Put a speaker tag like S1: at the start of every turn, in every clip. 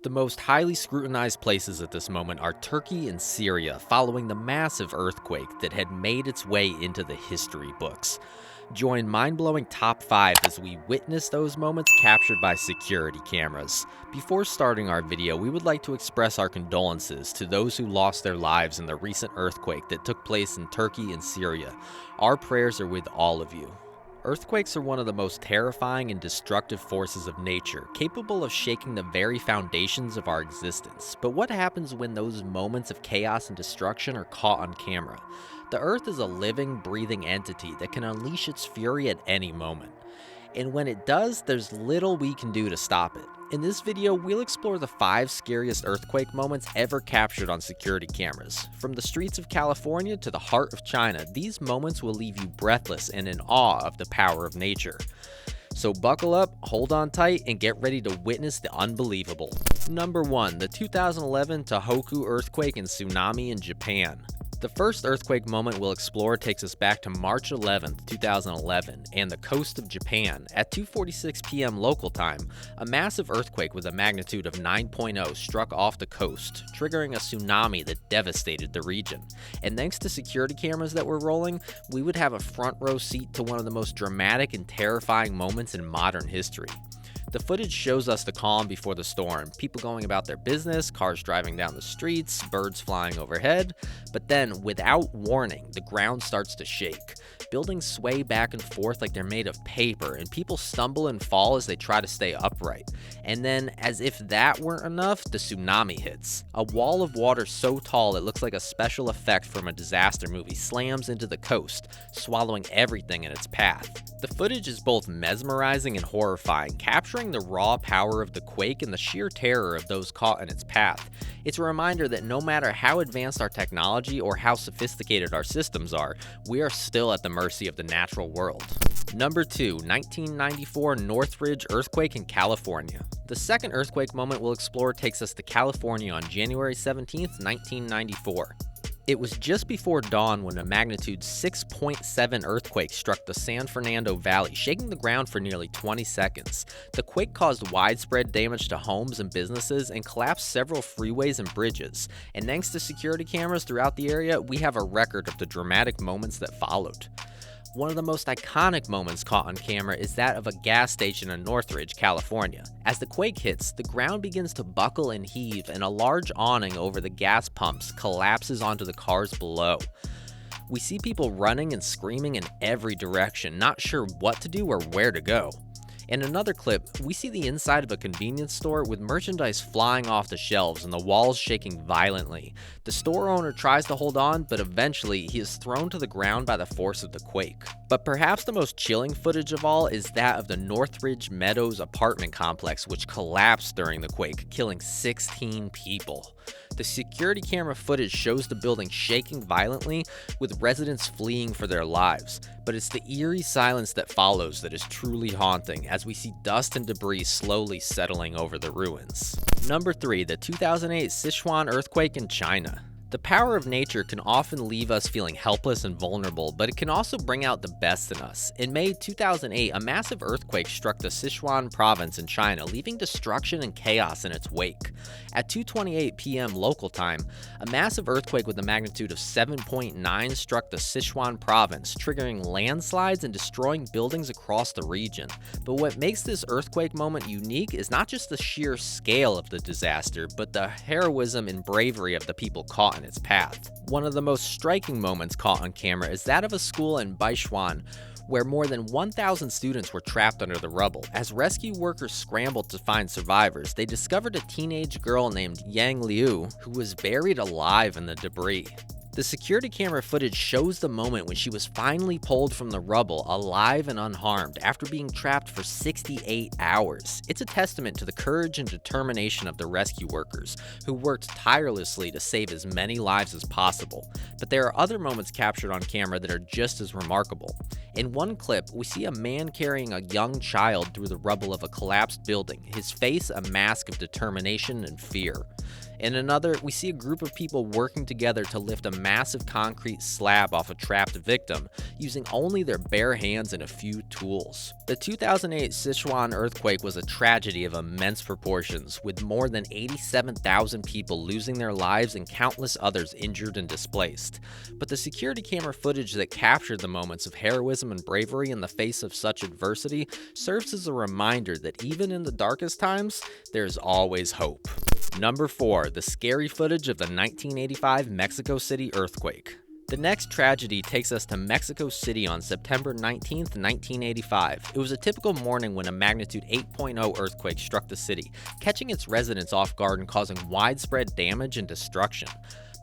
S1: The most highly scrutinized places at this moment are Turkey and Syria, following the massive earthquake that had made its way into the history books. Join mind-blowing top 5 as we witness those moments captured by security cameras. Before starting our video, we would like to express our condolences to those who lost their lives in the recent earthquake that took place in Turkey and Syria. Our prayers are with all of you. Earthquakes are one of the most terrifying and destructive forces of nature, capable of shaking the very foundations of our existence. But what happens when those moments of chaos and destruction are caught on camera? The Earth is a living, breathing entity that can unleash its fury at any moment. And when it does, there's little we can do to stop it. In this video, we'll explore the 5 scariest earthquake moments ever captured on security cameras. From the streets of California to the heart of China, these moments will leave you breathless and in awe of the power of nature. So buckle up, hold on tight, and get ready to witness the unbelievable. Number 1. The 2011 Tohoku earthquake and tsunami in Japan. The first earthquake moment we'll explore takes us back to March 11, 2011, and the coast of Japan. At 2:46 p.m. local time, a massive earthquake with a magnitude of 9.0 struck off the coast, triggering a tsunami that devastated the region. And thanks to security cameras that were rolling, we would have a front row seat to one of the most dramatic and terrifying moments in modern history. The footage shows us the calm before the storm, people going about their business, cars driving down the streets, birds flying overhead. But then, without warning, the ground starts to shake. Buildings sway back and forth like they're made of paper, and people stumble and fall as they try to stay upright. And then, as if that weren't enough, the tsunami hits. A wall of water so tall it looks like a special effect from a disaster movie slams into the coast, swallowing everything in its path. The footage is both mesmerizing and horrifying, capturing the raw power of the quake and the sheer terror of those caught in its path. It's a reminder that no matter how advanced our technology or how sophisticated our systems are, we are still at the mercy of the natural world. Number 2. 1994 Northridge earthquake in California. The second earthquake moment we'll explore takes us to California on January 17, 1994. It was just before dawn when a magnitude 6.7 earthquake struck the San Fernando Valley, shaking the ground for nearly 20 seconds. The quake caused widespread damage to homes and businesses and collapsed several freeways and bridges. And thanks to security cameras throughout the area, we have a record of the dramatic moments that followed. One of the most iconic moments caught on camera is that of a gas station in Northridge, California. As the quake hits, the ground begins to buckle and heave, and a large awning over the gas pumps collapses onto the cars below. We see people running and screaming in every direction, not sure what to do or where to go. In another clip, we see the inside of a convenience store with merchandise flying off the shelves and the walls shaking violently. The store owner tries to hold on, but eventually he is thrown to the ground by the force of the quake. But perhaps the most chilling footage of all is that of the Northridge Meadows apartment complex, which collapsed during the quake, killing 16 people. The security camera footage shows the building shaking violently, with residents fleeing for their lives. But it's the eerie silence that follows that is truly haunting, as we see dust and debris slowly settling over the ruins. Number 3. The 2008 Sichuan earthquake in China. The power of nature can often leave us feeling helpless and vulnerable, but it can also bring out the best in us. In May 2008, a massive earthquake struck the Sichuan province in China, leaving destruction and chaos in its wake. At 2:28 p.m. local time, a massive earthquake with a magnitude of 7.9 struck the Sichuan province, triggering landslides and destroying buildings across the region. But what makes this earthquake moment unique is not just the sheer scale of the disaster, but the heroism and bravery of the people caught in its path. One of the most striking moments caught on camera is that of a school in Sichuan, where more than 1,000 students were trapped under the rubble. As rescue workers scrambled to find survivors, they discovered a teenage girl named Yang Liu who was buried alive in the debris. The security camera footage shows the moment when she was finally pulled from the rubble, alive and unharmed, after being trapped for 68 hours. It's a testament to the courage and determination of the rescue workers, who worked tirelessly to save as many lives as possible. But there are other moments captured on camera that are just as remarkable. In one clip, we see a man carrying a young child through the rubble of a collapsed building, his face a mask of determination and fear. In another, we see a group of people working together to lift a massive concrete slab off a trapped victim, using only their bare hands and a few tools. The 2008 Sichuan earthquake was a tragedy of immense proportions, with more than 87,000 people losing their lives and countless others injured and displaced. But the security camera footage that captured the moments of heroism and bravery in the face of such adversity serves as a reminder that even in the darkest times, there's always hope. Number 4. The scary footage of the 1985 Mexico City earthquake. The next tragedy takes us to Mexico City on September 19, 1985. It was a typical morning when a magnitude 8.0 earthquake struck the city, catching its residents off guard and causing widespread damage and destruction.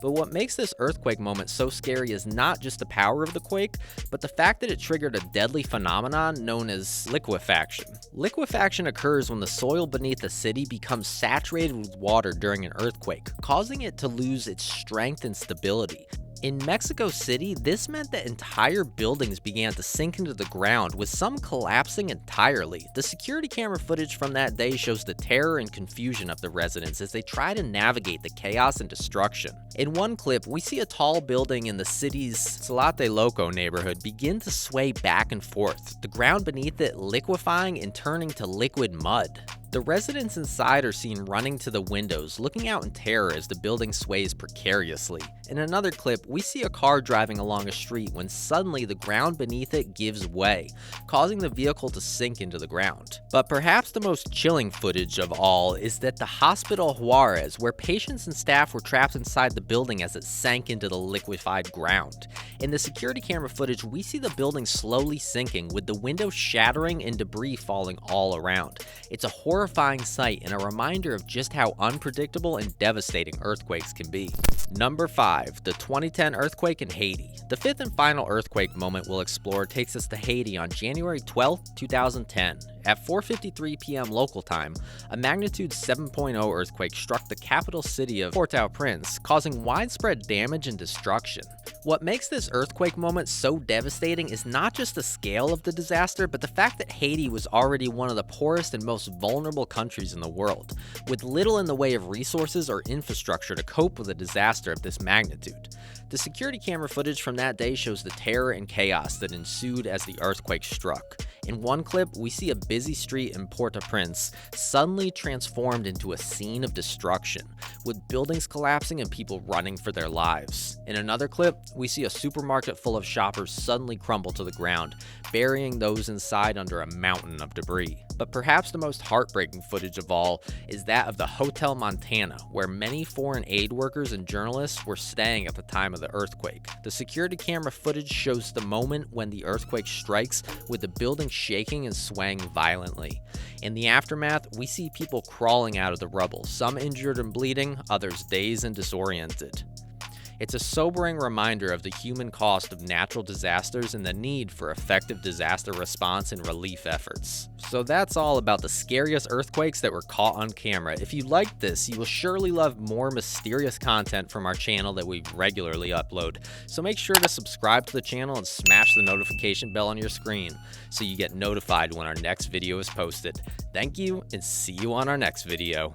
S1: But what makes this earthquake moment so scary is not just the power of the quake, but the fact that it triggered a deadly phenomenon known as liquefaction. Liquefaction occurs when the soil beneath a city becomes saturated with water during an earthquake, causing it to lose its strength and stability. In Mexico City, this meant that entire buildings began to sink into the ground, with some collapsing entirely. The security camera footage from that day shows the terror and confusion of the residents as they try to navigate the chaos and destruction. In one clip, we see a tall building in the city's Tlatelolco neighborhood begin to sway back and forth, the ground beneath it liquefying and turning to liquid mud. The residents inside are seen running to the windows, looking out in terror as the building sways precariously. In another clip, we see a car driving along a street when suddenly the ground beneath it gives way, causing the vehicle to sink into the ground. But perhaps the most chilling footage of all is that the Hospital Juarez, where patients and staff were trapped inside the building as it sank into the liquefied ground. In the security camera footage, we see the building slowly sinking, with the windows shattering and debris falling all around. It's a horrifying sight and a reminder of just how unpredictable and devastating earthquakes can be. Number 5. The 2010 earthquake in Haiti. The fifth and final earthquake moment we'll explore takes us to Haiti on January 12, 2010. At 4:53 p.m. local time, a magnitude 7.0 earthquake struck the capital city of Port-au-Prince, causing widespread damage and destruction. What makes this earthquake moment so devastating is not just the scale of the disaster, but the fact that Haiti was already one of the poorest and most vulnerable countries in the world, with little in the way of resources or infrastructure to cope with a disaster of this magnitude. The security camera footage from that day shows the terror and chaos that ensued as the earthquake struck. In one clip, we see a busy street in Port-au-Prince suddenly transformed into a scene of destruction, with buildings collapsing and people running for their lives. In another clip, we see a supermarket full of shoppers suddenly crumble to the ground, burying those inside under a mountain of debris. But perhaps the most heartbreaking footage of all is that of the Hotel Montana, where many foreign aid workers and journalists were staying at the time of the earthquake. The security camera footage shows the moment when the earthquake strikes, with the building shaking and swaying violently. In the aftermath, we see people crawling out of the rubble, some injured and bleeding, others dazed and disoriented. It's a sobering reminder of the human cost of natural disasters and the need for effective disaster response and relief efforts. So that's all about the scariest earthquakes that were caught on camera. If you liked this, you will surely love more mysterious content from our channel that we regularly upload. So make sure to subscribe to the channel and smash the notification bell on your screen so you get notified when our next video is posted. Thank you, and see you on our next video.